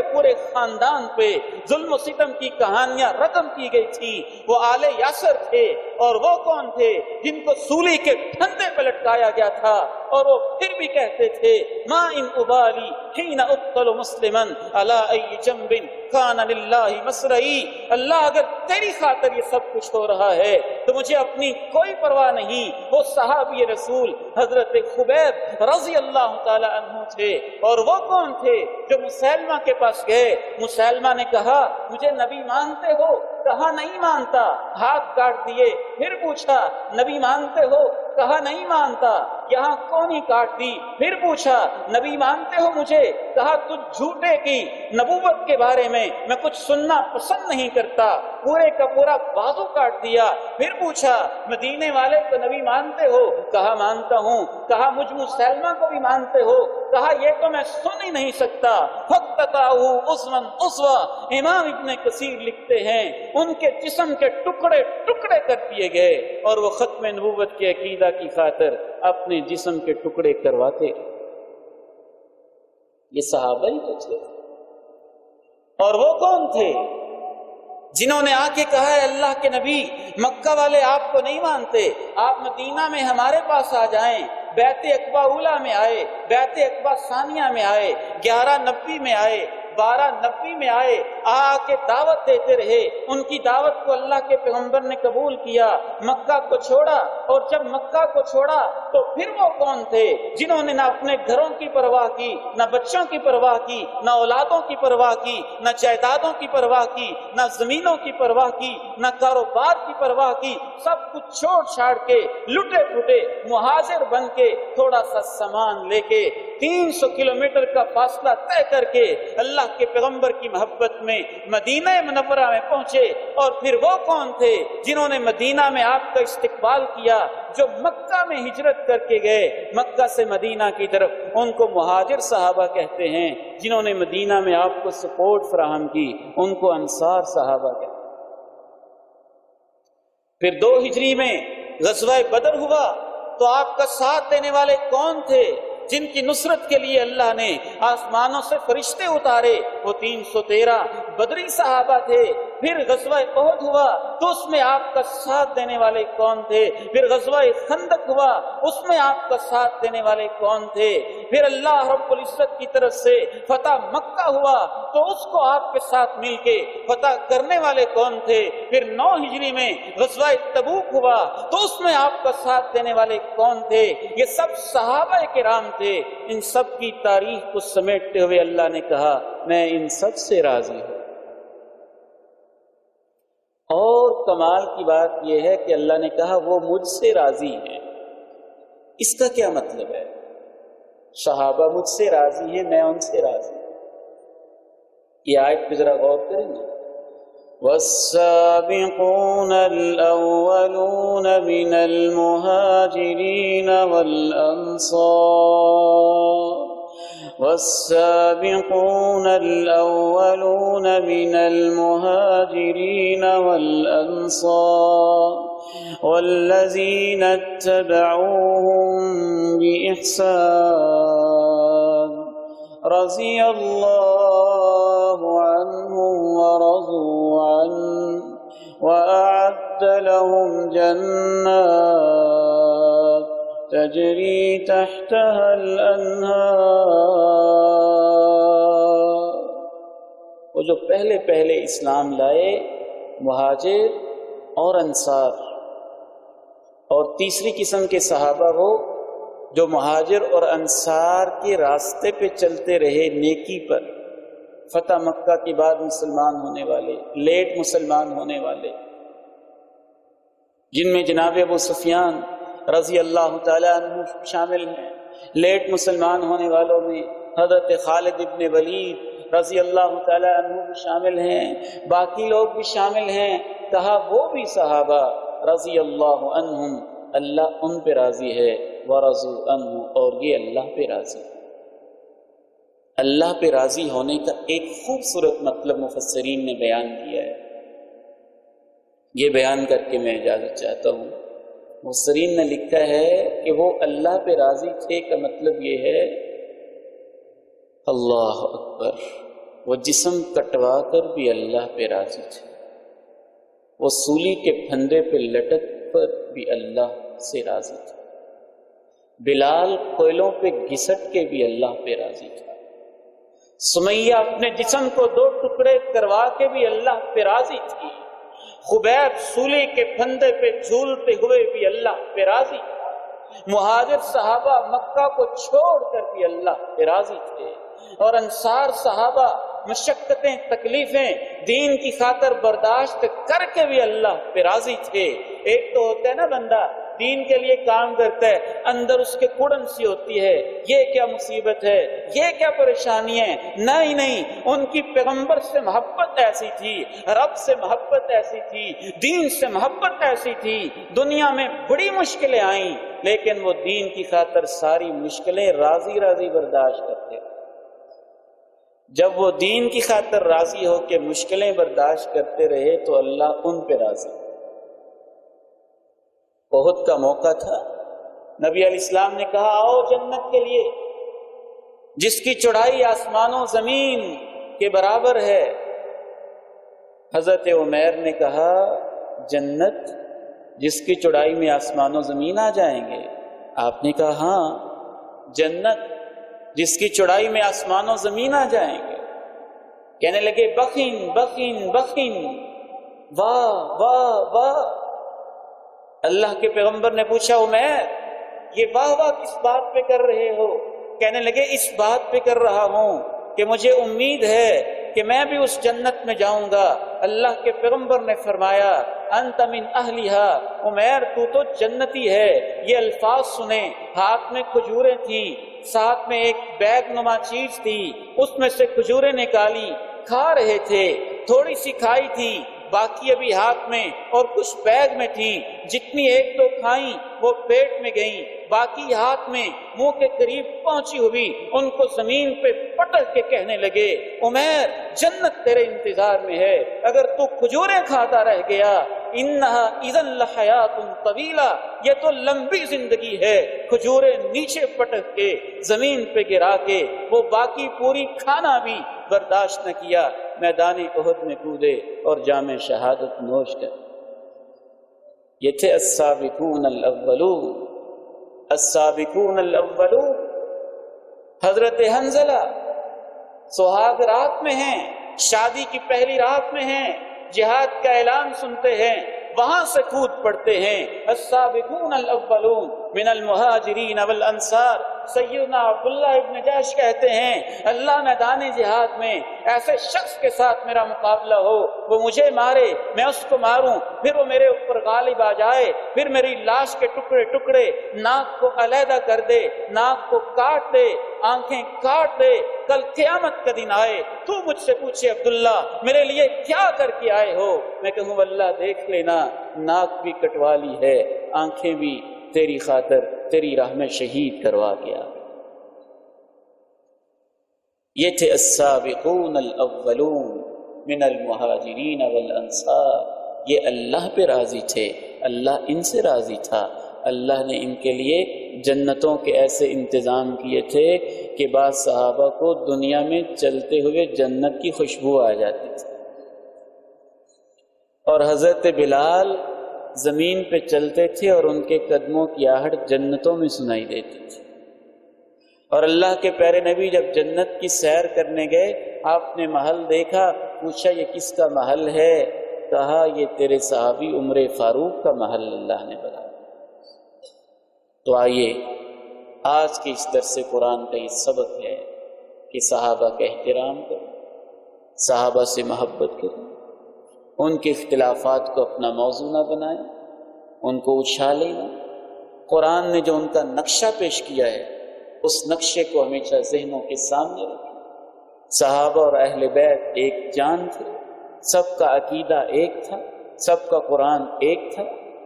پورے خاندان پہ ظلم و ستم کی کہانیاں رقم کی گئی تھی؟ وہ آل یاسر تھے۔ اور وہ کون تھے جن کو سولی کے پھندے پہ لٹکایا گیا تھا اور وہ پھر بھی کہتے تھے ما ان ابالی حین اقتل مسلما علی ای جنب کان للہ مسرعی۔ اللہ اگر تیری خاطر یہ سب کچھ ہو رہا ہے تو مجھے اپنی کوئی پرواہ نہیں۔ وہ صحابی رسول حضرت خبیب رضی اللہ تعالی عنہ تھے۔ اور وہ کون تھے جو مسلمہ کے پاس گئے، مسلمہ نے کہا مجھے نبی مانتے ہو؟ کہا نہیں مانتا، ہاتھ کاٹ دیے۔ پھر پوچھا نبی مانتے ہو؟ کہا نہیں مانتا، یہاں کونی کاٹ دی۔ پھر پوچھا نبی مانتے ہو مجھے؟ کہا تجھ جھوٹے کی نبوت کے بارے میں کچھ سننا پسند نہیں کرتا، پورے کا پورا بازو کاٹ دیا۔ پھر پوچھا مدینے والے کو نبی مانتے ہو؟ کہا مانتا ہوں۔ کہا مجھ مسلمہ کو بھی مانتے ہو؟ کہا یہ تو میں سن ہی نہیں سکتا۔ فَقْتَتَعُهُ عُضْوًا عُضْوًا، امام ابن کثیر لکھتے ہیں ان کے جسم کے ٹکڑے ٹکڑے کر دیے گئے اور وہ ختم نبوت کے عقیدہ کی خاطر اپنے جسم کے ٹکڑے کرواتے۔ یہ صحابہ ہی تو تھے۔ اور وہ کون تھے جنہوں نے آ کے کہا ہے اللہ کے نبی مکہ والے آپ کو نہیں مانتے، آپ مدینہ میں ہمارے پاس آ جائیں۔ بیعت عقبہ اولیٰ میں آئے، بیعت عقبہ ثانیہ میں آئے، 1190 میں آئے، 1290 میں آئے، آ کے دعوت دیتے رہے۔ ان کی دعوت کو اللہ کے پیغمبر نے قبول کیا، مکہ کو چھوڑا۔ اور جب مکہ کو چھوڑا تو پھر وہ کون تھے جنہوں نے نہ اپنے گھروں کی پرواہ کی، نہ بچوں کی پرواہ کی، نہ اولادوں کی پرواہ کی، نہ جائیدادوں کی پرواہ کی، نہ زمینوں کی پرواہ کی، نہ کاروبار کی پرواہ کی، سب کچھ چھوڑ چھاڑ کے لٹے پھٹے مہاجر بن کے تھوڑا سا سامان لے کے 300 کلومیٹر کا فاصلہ طے کر کے اللہ کے پیغمبر کی محبت میں مدینہ منورہ میں پہنچے۔ اور پھر وہ کون تھے جنہوں نے مدینہ میں آپ کا استقبال کیا؟ جو مکہ میں ہجرت کر کے گئے مکہ سے مدینہ کی طرف، ان کو مہاجر صحابہ کہتے ہیں۔ جنہوں نے مدینہ میں آپ کو سپورٹ فراہم کی ان کو انصار صحابہ کہتے ہیں۔ پھر 2 ہجری میں غزوہ بدر ہوا تو آپ کا ساتھ دینے والے کون تھے جن کی نصرت کے لیے اللہ نے آسمانوں سے فرشتے اتارے؟ وہ 313 بدری صحابہ تھے۔ پھر غزوہ احد ہوا تو اس میں آپ کا ساتھ دینے والے کون تھے؟ پھر غزوہ خندق ہوا، اس میں آپ کا ساتھ دینے والے کون تھے؟ پھر اللہ رب العزت کی طرف سے فتح مکہ ہوا تو اس کو آپ کے ساتھ مل کے فتح کرنے والے کون تھے؟ پھر 9 ہجری میں غزوہ تبوک ہوا تو اس میں آپ کا ساتھ دینے والے کون تھے؟ یہ سب صحابہ کرام تھے۔ ان سب کی تاریخ کو سمیٹتے ہوئے اللہ نے کہا میں ان سب سے راضی ہوں۔ اور کمال کی بات یہ ہے کہ اللہ نے کہا وہ مجھ سے راضی ہیں۔ اس کا کیا مطلب ہے؟ صحابہ مجھ سے راضی ہیں، میں ان سے راضی ہوں۔ یہ آیت پہ ذرا غور کریں گے۔ والسابقون الأولون من المهاجرين والسابقون الأولون من المهاجرين والأنصار والذين اتبعوهم بإحسان رضي الله عنهم ورضوا عنه وأعد لهم جنات تجري تحتها الأنهار۔ وہ جو پہلے اسلام لائے مہاجر اور انصار، اور تیسری قسم کے صحابہ وہ جو مہاجر اور انصار کے راستے پہ چلتے رہے نیکی پر، فتح مکہ کے بعد مسلمان ہونے والے، لیٹ مسلمان ہونے والے، جن میں جناب ابو سفیان رضی اللہ تعالیٰ عنہ شامل ہیں۔ لیٹ مسلمان ہونے والوں میں حضرت خالد ابن ولید رضی اللہ تعالیٰ عنہ بھی شامل ہیں، باقی لوگ بھی شامل ہیں۔ کہا وہ بھی صحابہ رضی اللہ عنہم، اللہ ان پہ راضی ہے، ورضوا عنہ، اور یہ اللہ پہ راضی ہے۔ اللہ پہ راضی ہونے کا ایک خوبصورت مطلب مفسرین نے بیان کیا ہے، یہ بیان کر کے میں اجازت چاہتا ہوں۔ مفسرین نے لکھا ہے کہ وہ اللہ پہ راضی تھے کا مطلب یہ ہے، اللہ اکبر، وہ جسم کٹوا کر بھی اللہ پہ راضی تھے، وہ سولی کے پھندے پہ لٹک پر بھی اللہ سے راضی تھے، بلال کوئلوں پہ گھسٹ کے بھی اللہ پہ راضی تھا، سمیہ اپنے جسم کو 2 ٹکڑے کروا کے بھی اللہ پہ راضی تھی، خبیب سولی کے پھندے پہ جھولتے ہوئے بھی اللہ پہ راضی تھا، مہاجر صحابہ مکہ کو چھوڑ کر بھی اللہ پہ راضی تھے، اور انصار صحابہ مشقتیں تکلیفیں دین کی خاطر برداشت کر کے بھی اللہ پہ راضی تھے۔ ایک تو ہوتا ہے نا بندہ دین کے لیے کام کرتا ہے، اندر اس کے کڑن سی ہوتی ہے، یہ کیا مصیبت ہے، یہ کیا پریشانی ہے، نہیں، ان کی پیغمبر سے محبت ایسی تھی، رب سے محبت ایسی تھی، دین سے محبت ایسی تھی، دنیا میں بڑی مشکلیں آئیں لیکن وہ دین کی خاطر ساری مشکلیں راضی راضی برداشت کرتے۔ جب وہ دین کی خاطر راضی ہو کے مشکلیں برداشت کرتے رہے تو اللہ ان پہ راضی۔ احد کا موقع تھا، نبی علیہ السلام نے کہا آؤ جنت کے لیے جس کی چوڑائی آسمان و زمین کے برابر ہے۔ حضرت عمیر نے کہا جنت جس کی چوڑائی میں آسمان و زمین آ جائیں گے؟ آپ نے کہا ہاں، جنت جس کی چوڑائی میں آسمان و زمین آ جائیں گے۔ کہنے لگے بخین بخین بخین، واہ واہ واہ۔ اللہ کے پیغمبر نے پوچھا عمیر یہ واہ واہ کس بات پہ کر رہے ہو؟ کہنے لگے اس بات پہ کر رہا ہوں کہ مجھے امید ہے کہ میں بھی اس جنت میں جاؤں گا۔ اللہ کے پیغمبر نے فرمایا انت من اہلیہا، عمیر تو جنتی ہے۔ یہ الفاظ سنیں، ہاتھ میں کھجوریں تھیں، ساتھ میں ایک بیگ نما چیز تھی، اس میں سے کھجوریں نکالی، کھا رہے تھے، تھوڑی سی کھائی تھی، باقی ابھی ہاتھ میں اور کچھ بیگ میں تھی، جتنی ایک دو کھائیں وہ پیٹ میں گئیں، باقی ہاتھ میں منہ کے قریب پہنچی ہوئی ان کو زمین پہ پٹک کے کہنے لگے عمیر جنت تیرے انتظار میں ہے، اگر تو کھجوریں کھاتا رہ گیا انہا اذن لحیات طویلہ، یہ تو لمبی زندگی ہے۔ کھجوریں نیچے پٹک کے زمین پہ گرا کے وہ باقی پوری کھانا بھی برداشت نہ کیا، میدان احد میں کودے اور جام شہادت نوش کر۔ یہ تھے السابقون الاولون، السابقون الاولون۔ حضرت حنظلہ سہاگ رات میں ہیں، شادی کی پہلی رات میں ہیں، جہاد کا اعلان سنتے ہیں، وہاں سے کود پڑتے ہیں۔ السابقون الاولون من المہاجرین والانصار۔ سیدنا عبداللہ ابن جحش کہتے ہیں اللہ میدان جہاد میں ایسے شخص کے ساتھ میرا مقابلہ ہو، وہ مجھے مارے میں اس کو ماروں، پھر وہ میرے اوپر غالب آ جائے، پھر میری لاش کے ٹکڑے ٹکڑے، ناک کو علیحدہ کر دے، ناک کو کاٹ دے، آنکھیں کاٹ دے، کل قیامت کا دن آئے تو مجھ سے پوچھے عبداللہ میرے لیے کیا کر کے آئے ہو؟ میں کہوں اللہ دیکھ لینا، ناک بھی کٹوا لی ہے، آنکھیں بھی تیری خاطر تیری راہ میں شہید کروا گیا۔ یہ تھے السابقون الاولون من المہاجرین والانصار۔ یہ اللہ پہ راضی تھے، اللہ ان سے راضی تھا، اللہ نے ان کے لیے جنتوں کے ایسے انتظام کیے تھے کہ بعض صحابہ کو دنیا میں چلتے ہوئے جنت کی خوشبو آ جاتی تھی، اور حضرت بلال زمین پہ چلتے تھے اور ان کے قدموں کی آہٹ جنتوں میں سنائی دیتی تھی۔ اور اللہ کے پیارے نبی جب جنت کی سیر کرنے گئے، آپ نے محل دیکھا، پوچھا یہ کس کا محل ہے؟ کہا یہ تیرے صحابی عمر فاروق کا محل اللہ نے بتایا۔ تو آئیے آج کے اس درس قرآن کا یہ سبق ہے کہ صحابہ کا احترام کرو، صحابہ سے محبت کریں، ان کے اختلافات کو اپنا موضوع نہ بنائیں، ان کو اچھالیں نہ۔ قرآن نے جو ان کا نقشہ پیش کیا ہے اس نقشے کو ہمیشہ ذہنوں کے سامنے رکھیں۔ صحابہ اور اہل بیت ایک جان تھے، سب کا عقیدہ ایک تھا، سب کا قرآن ایک تھا،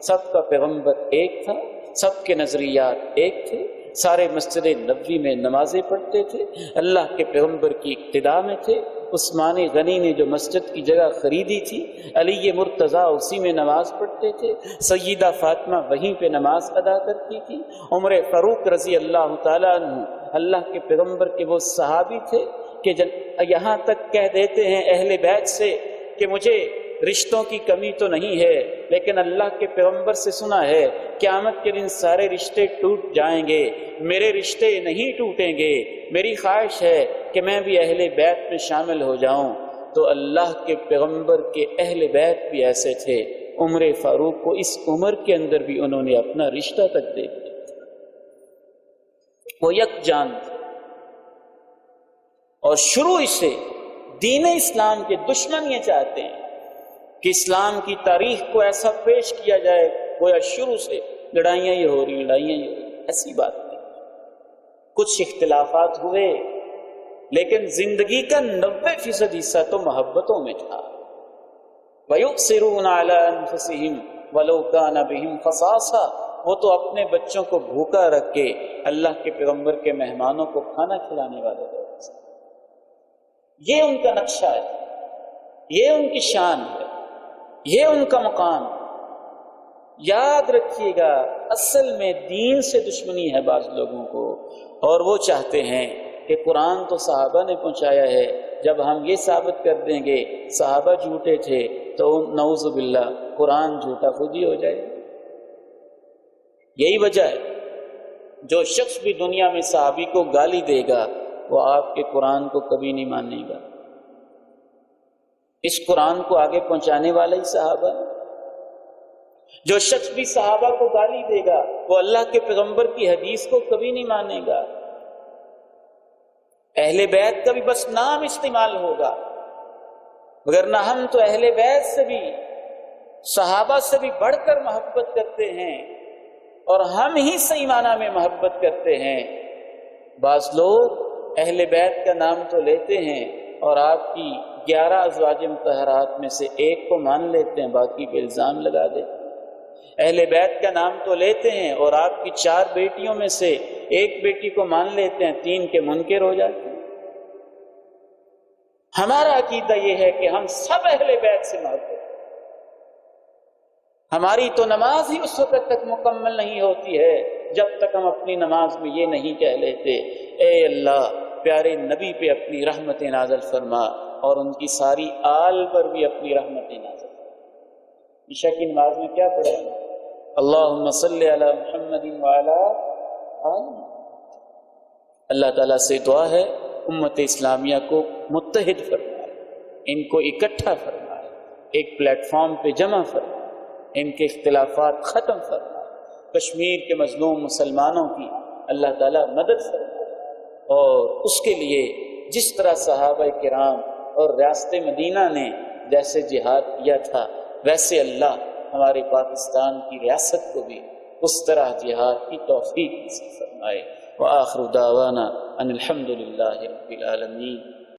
سب کا پیغمبر ایک تھا، سب کے نظریات ایک تھے، سارے مسجد نبوی میں نمازیں پڑھتے تھے، اللہ کے پیغمبر کی اقتداء میں تھے۔ عثمان غنی نے جو مسجد کی جگہ خریدی تھی، علی مرتضیٰ اسی میں نماز پڑھتے تھے، سیدہ فاطمہ وہیں پہ نماز ادا کرتی تھی، عمر فاروق رضی اللہ تعالیٰ عنہ اللہ کے پیغمبر کے وہ صحابی تھے کہ یہاں تک کہہ دیتے ہیں اہل بیت سے کہ مجھے رشتوں کی کمی تو نہیں ہے، لیکن اللہ کے پیغمبر سے سنا ہے قیامت کے دن سارے رشتے ٹوٹ جائیں گے، میرے رشتے نہیں ٹوٹیں گے، میری خواہش ہے کہ میں بھی اہل بیت میں شامل ہو جاؤں۔ تو اللہ کے پیغمبر کے اہل بیت بھی ایسے تھے، عمر فاروق کو اس عمر کے اندر بھی انہوں نے اپنا رشتہ تک دے دیا، وہ یک جان تھے۔ اور شروع سے دین اسلام کے دشمن یہ چاہتے ہیں کہ اسلام کی تاریخ کو ایسا پیش کیا جائے گویا شروع سے لڑائیاں ہی ہو رہی، ایسی بات نہیں۔ کچھ اختلافات ہوئے لیکن زندگی کا 90% حصہ تو محبتوں میں تھا۔ وَيُؤْثِرُونَ عَلَىٰ أَنفُسِهِمْ وَلَوْ كَانَ بِهِمْ خَصَاصَةٌ، وہ تو اپنے بچوں کو بھوکا رکھ کے اللہ کے پیغمبر کے مہمانوں کو کھانا کھلانے والے لوگ۔ یہ ان کا نقشہ ہے، یہ ان کی شان ہے، یہ ان کا مقام۔ یاد رکھیے گا اصل میں دین سے دشمنی ہے بعض لوگوں کو، اور وہ چاہتے ہیں کہ قرآن تو صحابہ نے پہنچایا ہے، جب ہم یہ ثابت کر دیں گے صحابہ جھوٹے تھے تو نعوذ باللہ قرآن جھوٹا خود ہی ہو جائے۔ یہی وجہ ہے جو شخص بھی دنیا میں صحابی کو گالی دے گا وہ آپ کے قرآن کو کبھی نہیں مانے گا۔ اس قرآن کو آگے پہنچانے والا ہی صحابہ ہے۔ جو شخص بھی صحابہ کو گالی دے گا وہ اللہ کے پیغمبر کی حدیث کو کبھی نہیں مانے گا۔ اہل بیت کا بھی بس نام استعمال ہوگا، وگرنہ ہم تو اہل بیت سے بھی صحابہ سے بھی بڑھ کر محبت کرتے ہیں، اور ہم ہی صحیح معنی میں محبت کرتے ہیں۔ بعض لوگ اہل بیت کا نام تو لیتے ہیں اور آپ کی 11 ازواج مطہرات میں سے ایک کو مان لیتے ہیں، باقی پہ الزام لگا دیتے ہیں۔ اہل بیت کا نام تو لیتے ہیں اور آپ کی 4 بیٹیوں میں سے ایک بیٹی کو مان لیتے ہیں، 3 کے منکر ہو جاتے ہیں۔ ہمارا عقیدہ یہ ہے کہ ہم سب اہل بیت سے محبت ہیں۔ ہماری تو نماز ہی اس وقت تک مکمل نہیں ہوتی ہے جب تک ہم اپنی نماز میں یہ نہیں کہہ لیتے اے اللہ پیارے نبی پہ اپنی رحمت نازل فرما، اور ان کی ساری آل پر بھی اپنی رحمت نازل فرما۔ عشاء کی نماز میں کیا پڑھا ہے؟ اللہم صلی علی محمد وعلی آل۔ اللہ تعالیٰ سے دعا ہے امت اسلامیہ کو متحد فرمائے، ان کو اکٹھا فرمائے، ایک پلیٹ فارم پہ جمع فرمائے، ان کے اختلافات ختم فرمائے، کشمیر کے مظلوم مسلمانوں کی اللہ تعالیٰ مدد فرمائے، اور اس کے لیے جس طرح صحابہ کرام اور ریاست مدینہ نے جیسے جہاد کیا تھا ویسے اللہ ہمارے پاکستان کی ریاست کو بھی اس طرح جہاد کی توفیق نصیب فرمائے۔ وآخر دعوانا ان الحمد للہ رب العالمین۔